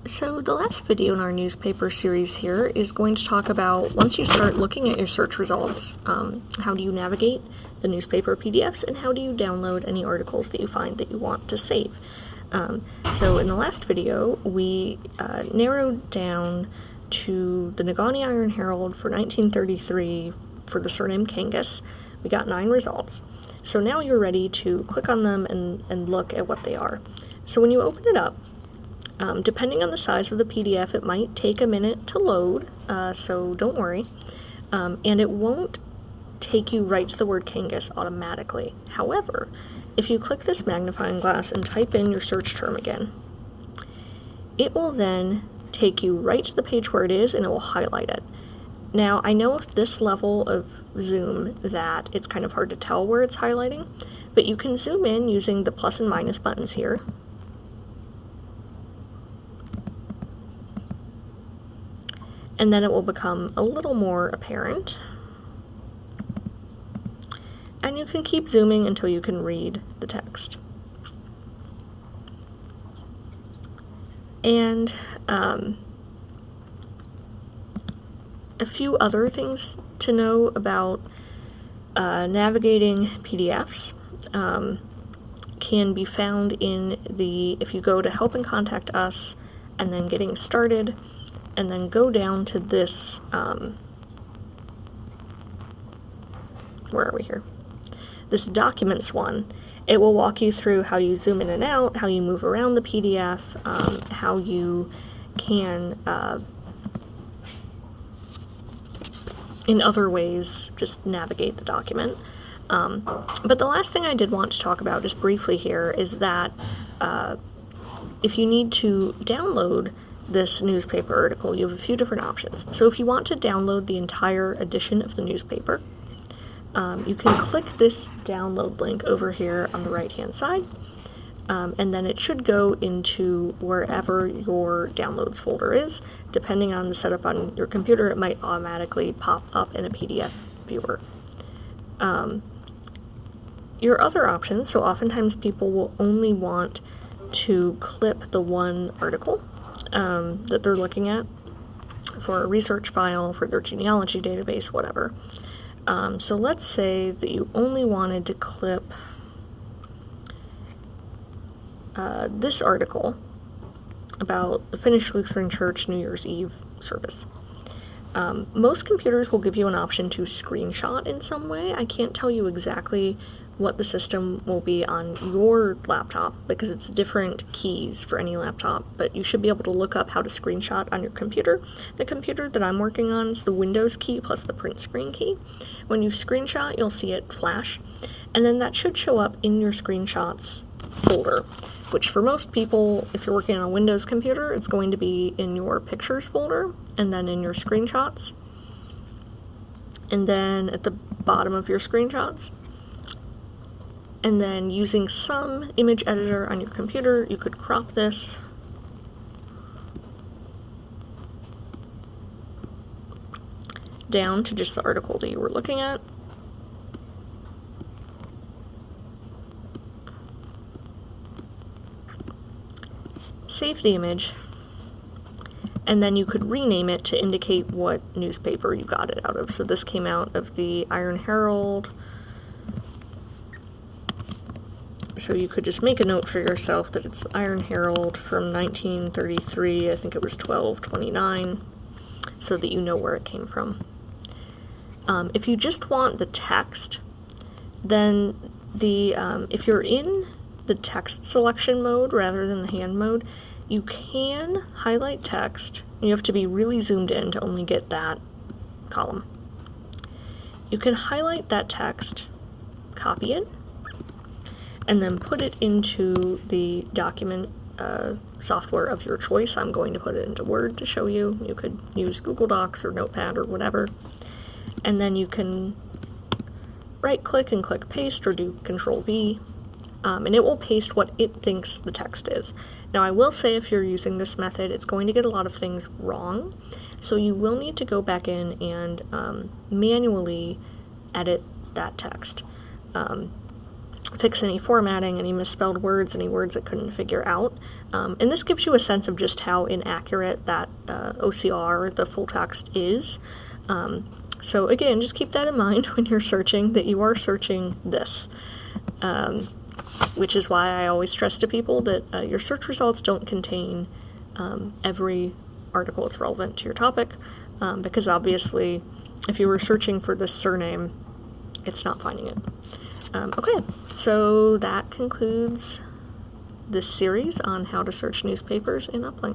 So the last video in our newspaper series here is going to talk about, once you start looking at your search results, how do you navigate the newspaper PDFs and how do you download any articles that you find that you want to save. So in the last video, we narrowed down to the Negaunee Iron Herald for 1933 for the surname Kangas. We got 9 results. So now you're ready to click on them and look at what they are. So when you open it up, depending on the size of the PDF, it might take a minute to load, so don't worry. And it won't take you right to the word Kangas automatically. However, if you click this magnifying glass and type in your search term again, it will then take you right to the page where it is and it will highlight it. Now, I know with this level of zoom that it's kind of hard to tell where it's highlighting, but you can zoom in using the plus and minus buttons here. And then it will become a little more apparent. And you can keep zooming until you can read the text. And a few other things to know about navigating PDFs can be found in if you go to Help and Contact Us and then Getting Started, and then go down to this, where are we here? This Documents one. It will walk you through how you zoom in and out, how you move around the PDF, how you can, in other ways, just navigate the document. But the last thing I did want to talk about just briefly here is that if you need to download this newspaper article, you have a few different options. So if you want to download the entire edition of the newspaper, you can click this download link over here on the right hand side, and then it should go into wherever your downloads folder is. Depending on the setup on your computer, it might automatically pop up in a PDF viewer. Your other options, so oftentimes people will only want to clip the one article that they're looking at for a research file, for their genealogy database, whatever. So let's say that you only wanted to clip this article about the Finnish Lutheran Church New Year's Eve service. Most computers will give you an option to screenshot in some way. I can't tell you exactly what the system will be on your laptop because it's different keys for any laptop, but you should be able to look up how to screenshot on your computer. The computer that I'm working on is the Windows key plus the print screen key. When you screenshot, you'll see it flash, and then that should show up in your screenshots folder, which for most people, if you're working on a Windows computer, it's going to be in your pictures folder and then in your screenshots, and then at the bottom of your screenshots. And then using some image editor on your computer, you could crop this down to just the article that you were looking at. Save the image, and then you could rename it to indicate what newspaper you got it out of. So this came out of the Iron Herald. So you could just make a note for yourself that it's the Iron Herald from 1933, I think it was 12/29, so that you know where it came from. If you just want the text, then if you're in the text selection mode rather than the hand mode, you can highlight text. You have to be really zoomed in to only get that column. You can highlight that text, copy it, and then put it into the document software of your choice. I'm going to put it into Word to show you. You could use Google Docs or Notepad or whatever. And then you can right-click and click Paste or do Control-V, and it will paste what it thinks the text is. Now, I will say if you're using this method, it's going to get a lot of things wrong, so you will need to go back in and manually edit that text. fix any formatting, any misspelled words, any words it couldn't figure out. And this gives you a sense of just how inaccurate that OCR, the full text, is. So again, just keep that in mind when you're searching, that you are searching this. Which is why I always stress to people that your search results don't contain every article that's relevant to your topic, because obviously if you were searching for this surname, it's not finding it. Okay, so that concludes this series on how to search newspapers in UPLINK.